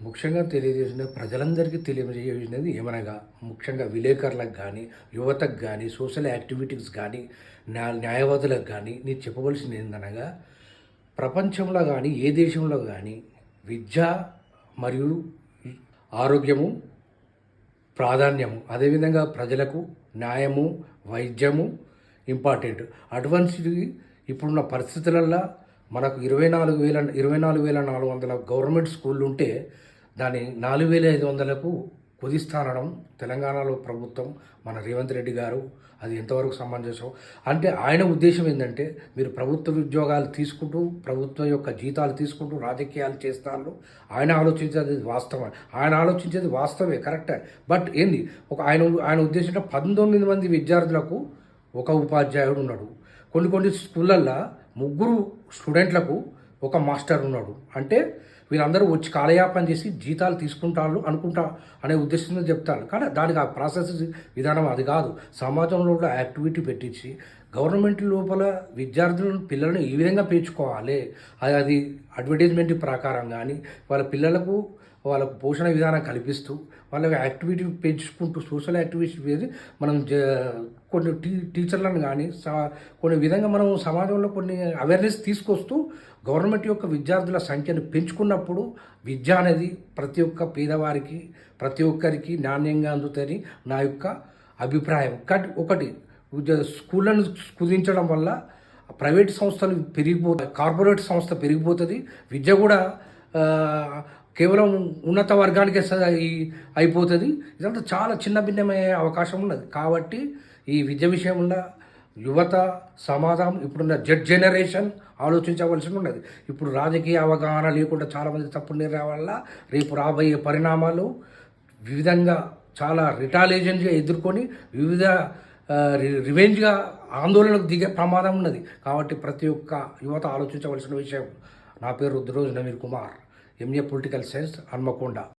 ముఖ్యంగా తెలియజేసిన ప్రజలందరికీ తెలియజేసినది ఏమనగా ముఖ్యంగా విలేకరులకు కానీ యువతకు కానీ సోషల్ యాక్టివిటీస్ కానీ న్యాయవాదులకు కానీ నేను చెప్పవలసింది ఏందనగా ప్రపంచంలో కానీ ఏ దేశంలో కానీ విద్య మరియు ఆరోగ్యము ప్రాధాన్యము అదేవిధంగా ప్రజలకు న్యాయము వైద్యము ఇంపార్టెంట్ అడ్వాన్స్డ్ ఇప్పుడున్న పరిస్థితులల్లో మనకు 24,400 గవర్నమెంట్ స్కూళ్ళు ఉంటే దాన్ని 4,500కు కుదిస్తానడం తెలంగాణలో ప్రభుత్వం మన రేవంత్ రెడ్డి గారు అది ఎంతవరకు సమంజసం అంటే ఆయన ఉద్దేశం ఏంటంటే మీరు ప్రభుత్వ ఉద్యోగాలు తీసుకుంటూ ప్రభుత్వం యొక్క జీతాలు తీసుకుంటూ రాజకీయాలు చేస్తారు ఆయన ఆలోచించేది వాస్తవమే కరెక్టే బట్ ఏంది ఆయన ఉద్దేశంలో 19 మంది విద్యార్థులకు ఒక ఉపాధ్యాయుడు ఉన్నాడు కొన్ని స్కూళ్ళల్లో 3 స్టూడెంట్లకు ఒక మాస్టర్ ఉన్నాడు అంటే వీళ్ళందరూ వచ్చి కాలయాపన చేసి జీతాలు తీసుకుంటారు అనుకుంటా అనే ఉద్దేశంతో చెప్తారు కానీ దానికి ఆ ప్రాసెస్ విధానం అది కాదు సమాజంలో కూడా యాక్టివిటీ పెట్టించి గవర్నమెంట్ లోపల విద్యార్థులను పిల్లలను ఈ విధంగా పెంచుకోవాలి అది అడ్వర్టైజ్మెంట్ ప్రకారం కానీ వాళ్ళకు పోషణ విధానం కల్పిస్తూ వాళ్ళకి యాక్టివిటీ పెంచుకుంటూ సోషల్ యాక్టివిటీ మనం కొన్ని టీచర్లను కానీ కొన్ని విధంగా మనం సమాజంలో కొన్ని అవేర్నెస్ తీసుకొస్తూ గవర్నమెంట్ యొక్క విద్యార్థుల సంఖ్యను పెంచుకున్నప్పుడు విద్య అనేది ప్రతి ఒక్క పేదవారికి ప్రతి ఒక్కరికి నాణ్యంగా అందుతుంది నా యొక్క అభిప్రాయం ఒకటి స్కూళ్ళను కుదించడం వల్ల ప్రైవేట్ సంస్థలు పెరిగిపోతాయి కార్పొరేట్ సంస్థ పెరిగిపోతుంది విద్య కూడా కేవలం ఉన్నత వర్గానికే అయిపోతుంది ఇదంతా చాలా చిన్న భిన్నమయ్యే అవకాశం ఉన్నది కాబట్టి ఈ విద్య విషయంలో యువత సమాజం ఇప్పుడున్న జనరేషన్ ఆలోచించవలసి ఉన్నది ఇప్పుడు రాజకీయ అవగాహన లేకుండా చాలామంది తప్పుడు నిర్ణయం వల్ల రేపు రాబోయే పరిణామాలు వివిధంగా చాలా రిటాలియేషన్గా ఎదుర్కొని వివిధ రివెంజ్గా ఆందోళనకు దిగే ప్రమాదం ఉన్నది కాబట్టి ప్రతి ఒక్క యువత ఆలోచించవలసిన విషయం నా పేరు Rudraroju Naveen Kumar MA political science Hanamkonda